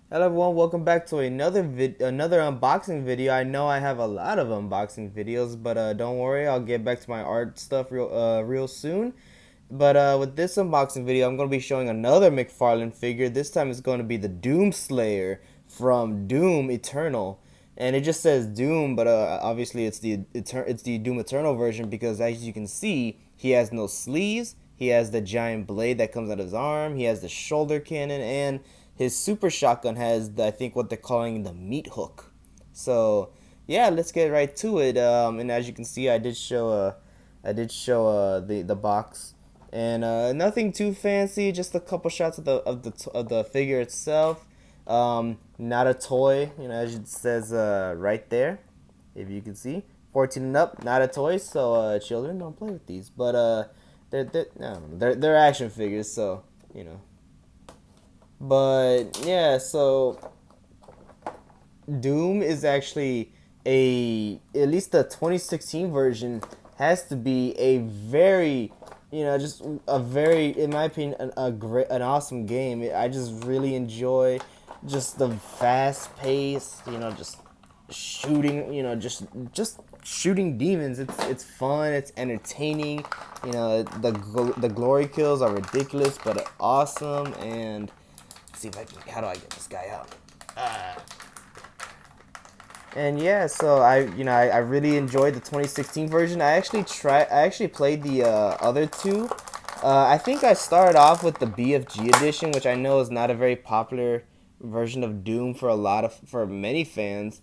Hello everyone, welcome back to another unboxing video. I know I have a lot of unboxing videos, but don't worry, I'll get back to my art stuff real soon. But with this unboxing video, I'm going to be showing another Mcfarlane figure. This time it's going to be the Doom Slayer from Doom Eternal. And it just says Doom, but obviously it's the Doom Eternal version because as you can see, he has no sleeves. He has the giant blade that comes out of his arm. He has the shoulder cannon, and his super shotgun has I think what they're calling the meat hook. So yeah, let's get right to it. And as you can see, I did show the box, and nothing too fancy. Just a couple shots of the figure itself. Not a toy, as it says right there, if you can see. 14 and up, not a toy. So children don't play with these. But they're action figures, so you know. But yeah, so Doom is actually at least the 2016 version has to be a very, just a very, in my opinion, an awesome game. I just really enjoy just the fast pace, just shooting, just shooting demons. It's fun, it's entertaining. The glory kills are ridiculous but awesome. And let's see if I can, how do I get this guy out? And yeah, so I really enjoyed the 2016 version. I actually played the other two. I think I started off with the BFG edition, which I know is not a very popular version of Doom for many fans.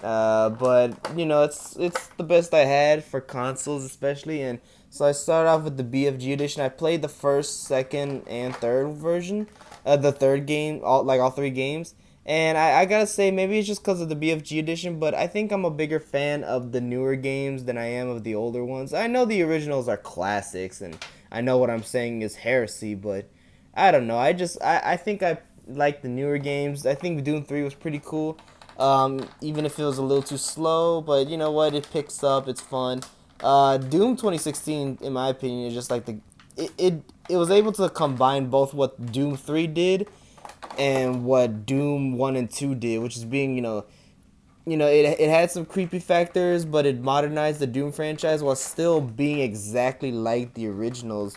But it's the best I had for consoles, especially. And so I started off with the BFG edition. I played the first, second, and third version, the third game, all three games. And I gotta say, maybe it's just because of the BFG edition, but I think I'm a bigger fan of the newer games than I am of the older ones. I know the originals are classics, and I know what I'm saying is heresy, but I don't know. I think I like the newer games. I think Doom 3 was pretty cool. Even if it was a little too slow, but you know what? It picks up. It's fun. Doom 2016, in my opinion, is just like it was able to combine both what Doom 3 did and what Doom 1 and 2 did, which is being, it had some creepy factors, but it modernized the Doom franchise while still being exactly like the originals.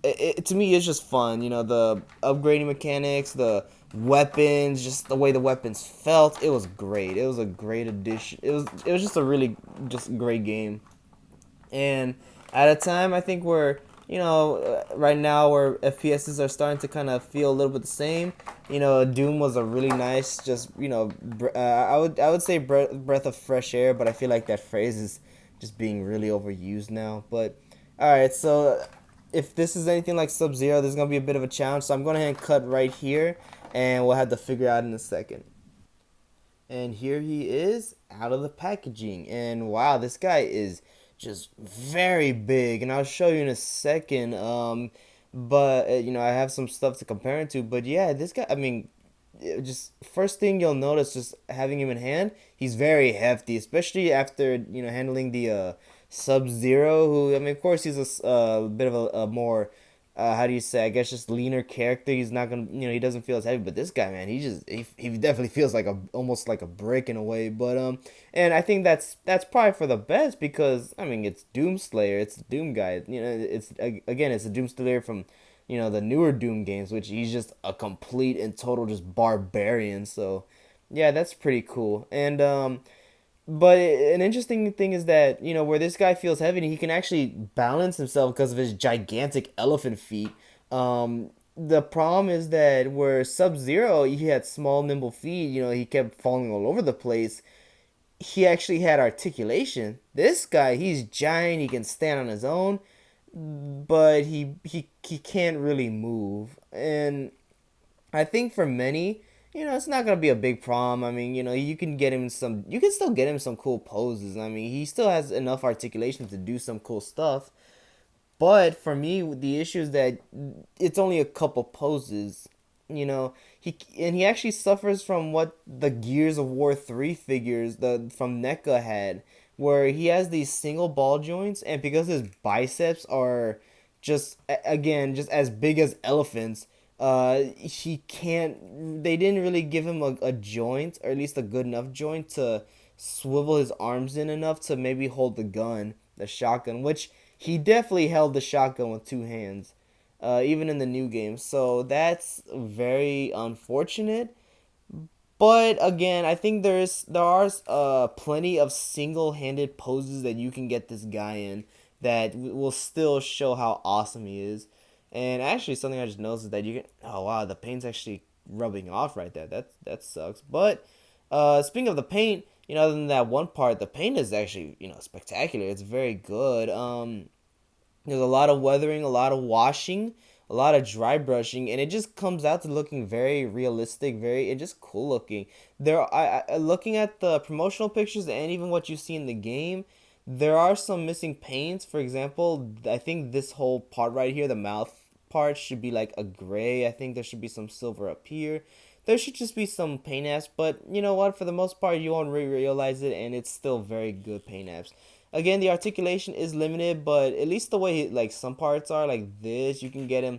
To me, it's just fun. The upgrading mechanics, the weapons, just the way the weapons felt. It was great. It was a great addition. It was just a really just great game. And at a time, I think we're right now where FPSs are starting to kind of feel a little bit the same. Doom was a really nice, just I would say breath of fresh air, but I feel like that phrase is just being really overused now. But all right, so if this is anything like Sub Zero, this is gonna be a bit of a challenge. So I'm going to cut right here, and we'll have to figure out in a second. And here he is out of the packaging. And wow, this guy is just very big. And I'll show you in a second. But I have some stuff to compare it to. But yeah, this guy, I mean, just first thing you'll notice just having him in hand, he's very hefty, especially after handling the Sub Zero, who, I mean, of course he's a bit of a more how do you say, I guess just leaner character. He's not gonna, he doesn't feel as heavy. But this guy, man, he definitely feels like a almost like a brick in a way. But and I think that's probably for the best because I mean it's Doomslayer, it's the Doom guy. It's again it's a Doomslayer from the newer Doom games, which he's just a complete and total just barbarian. So yeah, that's pretty cool. And but an interesting thing is that where this guy feels heavy, he can actually balance himself because of his gigantic elephant feet. The problem is that where Sub Zero, he had small, nimble feet. He kept falling all over the place. He actually had articulation. This guy, he's giant. He can stand on his own, but he can't really move. And I think for many, it's not gonna be a big problem. I mean, you can still get him some cool poses. I mean, he still has enough articulation to do some cool stuff. But for me, the issue is that it's only a couple poses. He actually suffers from what the Gears of War 3 figures from NECA had, where he has these single ball joints, and because his biceps are just again just as big as elephants, He can't. They didn't really give him a joint, or at least a good enough joint to swivel his arms in enough to maybe hold the gun, the shotgun, which he definitely held the shotgun with two hands, even in the new game. So that's very unfortunate. But again, I think there are plenty of single-handed poses that you can get this guy in that will still show how awesome he is. And actually, something I just noticed is that you can. Oh wow, the paint's actually rubbing off right there. That sucks. But speaking of the paint, other than that one part, the paint is actually spectacular. It's very good. There's a lot of weathering, a lot of washing, a lot of dry brushing, and it just comes out to looking very realistic, very and just cool looking. Looking at the promotional pictures and even what you see in the game, there are some missing paints. For example, I think this whole part right here, the mouth part, should be like a gray. I think there should be some silver up here. There should just be some paint apps, but you know what? For the most part, you won't really realize it, and it's still very good paint apps. Again, the articulation is limited, but at least the way like some parts are like this, you can get him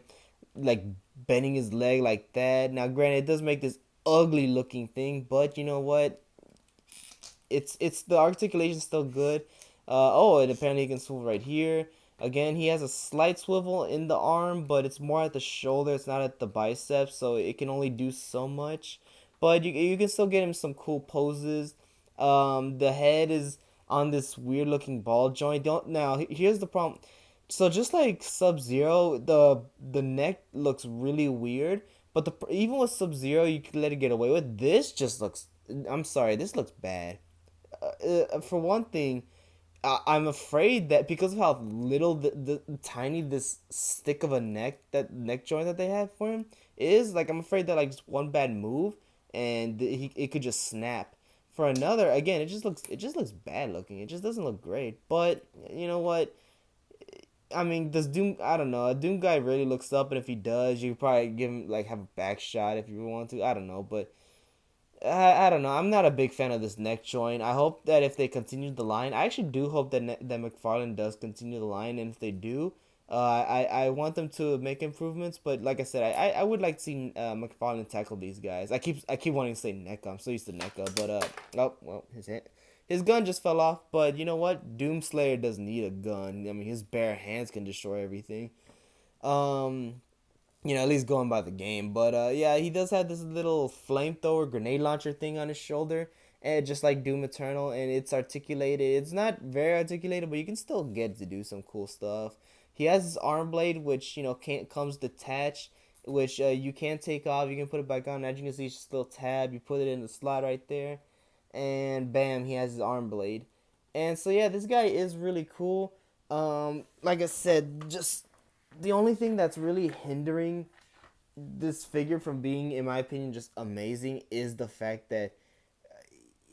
like bending his leg like that. Now, granted, it does make this ugly looking thing, but you know what? It's the articulation still good. Oh, and apparently he can swivel right here. Again, he has a slight swivel in the arm, but it's more at the shoulder. It's not at the biceps, so it can only do so much. But you can still get him some cool poses. The head is on this weird looking ball joint. Don't now. Here's the problem. So just like Sub Zero, the neck looks really weird. But even with Sub Zero, you can let it get away with. This just looks. I'm sorry. This looks bad. For one thing, I'm afraid that because of how little the tiny this stick of a neck, that neck joint that they have for him is, like, I'm afraid that like just one bad move and it could just snap. For another, again, it just looks bad looking. It just doesn't look great. But you know what? I mean, does Doom? I don't know. A Doom guy really looks up, and if he does, you could probably give him like have a back shot if you want to. I don't know, but I don't know. I'm not a big fan of this neck joint. I hope that if they continue the line, I actually do hope that Mcfarlane does continue the line, and if they do, I want them to make improvements. But like I said, I would like to see Mcfarlane tackle these guys. I keep wanting to say NECA. I'm so used to NECA, but oh well, his gun just fell off. But you know what? Doomslayer doesn't need a gun. I mean, his bare hands can destroy everything. Um, at least going by the game. But yeah, he does have this little flamethrower grenade launcher thing on his shoulder, and just like Doom Eternal, and it's articulated. It's not very articulated, but you can still get to do some cool stuff. He has his arm blade, which can't comes detached, which you can take off. You can put it back on. As you can see, it's just a little tab. You put it in the slot right there, and bam, he has his arm blade. And so yeah, this guy is really cool. Like I said, just the only thing that's really hindering this figure from being, in my opinion, just amazing is the fact that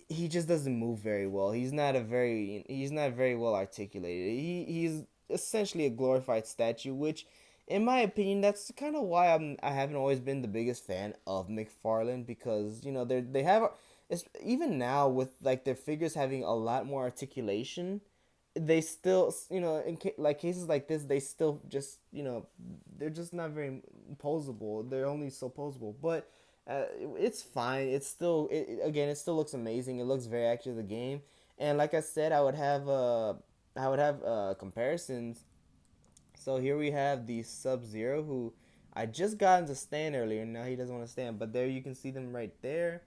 he just doesn't move very well. He's not very well articulated. He's essentially a glorified statue, which, in my opinion, that's kind of why I haven't always been the biggest fan of McFarlane, because they have it's, even now with like their figures having a lot more articulation, they still, like cases like this, they still just, they're just not very posable. They're only so posable, but it's fine. It's still, again, it still looks amazing. It looks very accurate to the game. And like I said, I would have comparisons. So here we have the Sub Zero, who I just got him to stand earlier. Now he doesn't want to stand, but there you can see them right there.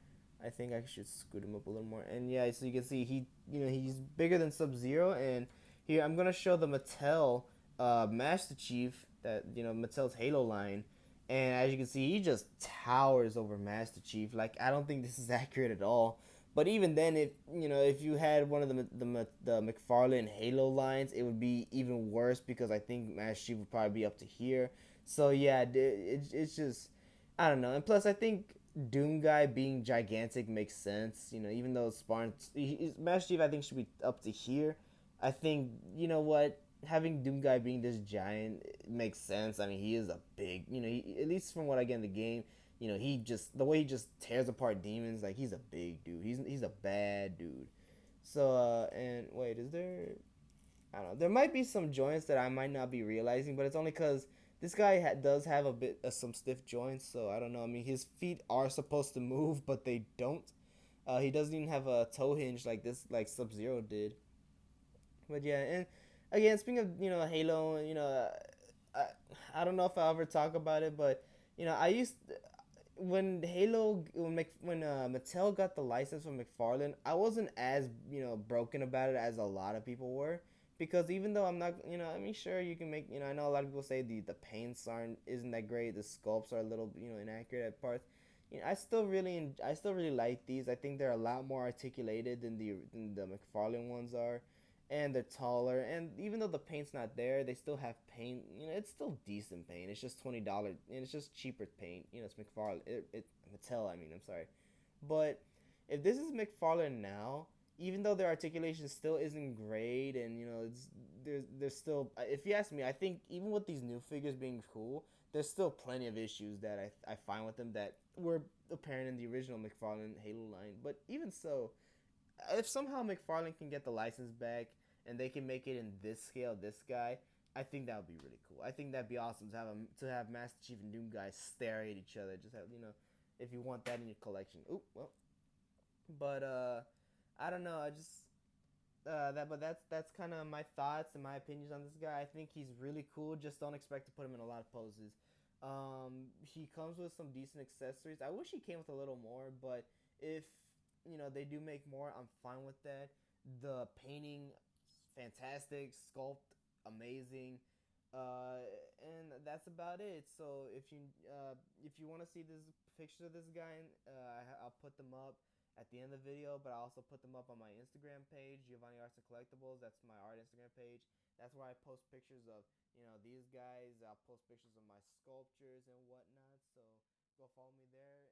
I think I should scoot him up a little more. And yeah, so you can see he's bigger than Sub Zero. And here I'm gonna show the Mattel Master Chief, that Mattel's Halo line. And as you can see, he just towers over Master Chief. Like, I don't think this is accurate at all. But even then, if you had one of the McFarlane Halo lines, it would be even worse, because I think Master Chief would probably be up to here. So yeah, it's just, I don't know. And plus, I think Doom Guy being gigantic makes sense. Even though Master Chief, I think, should be up to here. I think, what, having Doom Guy being this giant makes sense. I mean, he is a big, at least from what I get in the game, the way he just tears apart demons, like, he's a big dude. He's a bad dude. So and wait, is there? I don't know. There might be some joints that I might not be realizing, but it's only because This guy does have a bit some stiff joints, so I don't know. I mean, his feet are supposed to move, but they don't. He doesn't even have a toe hinge like this, like Sub Zero did. But yeah, and again, speaking of Halo, I I don't know if I ever talk about it, but I used when Mattel got the license from McFarlane, I wasn't as broken about it as a lot of people were, because even though I'm not, I mean, sure, you can make, I know a lot of people say the paints aren't isn't that great, the sculpts are a little inaccurate at parts. I still really like these. I think they're a lot more articulated than the McFarlane ones are, and they're taller. And even though the paint's not there, they still have paint. It's still decent paint. It's just $20, and it's just cheaper paint. It's McFarlane. Mattel. I mean, I'm sorry, but if this is McFarlane now, even though their articulation still isn't great, and it's there's still, if you ask me, I think even with these new figures being cool, there's still plenty of issues that I find with them that were apparent in the original McFarlane Halo line. But even so, if somehow McFarlane can get the license back and they can make it in this scale, this guy, I think that would be really cool. I think that'd be awesome to have Master Chief and Doom guys stare at each other. Just have if you want that in your collection. Oop, well, but I don't know. I just but that's kind of my thoughts and my opinions on this guy. I think he's really cool. Just don't expect to put him in a lot of poses. He comes with some decent accessories. I wish he came with a little more, but if they do make more, I'm fine with that. The painting, fantastic. Sculpt, amazing. Uh, and that's about it. So if you want to see this pictures of this guy, I'll put them up at the end of the video, but I also put them up on my Instagram page, Giovanni Arts and Collectibles. That's my art Instagram page. That's where I post pictures of these guys. I'll post pictures of my sculptures and whatnot. So go follow me there.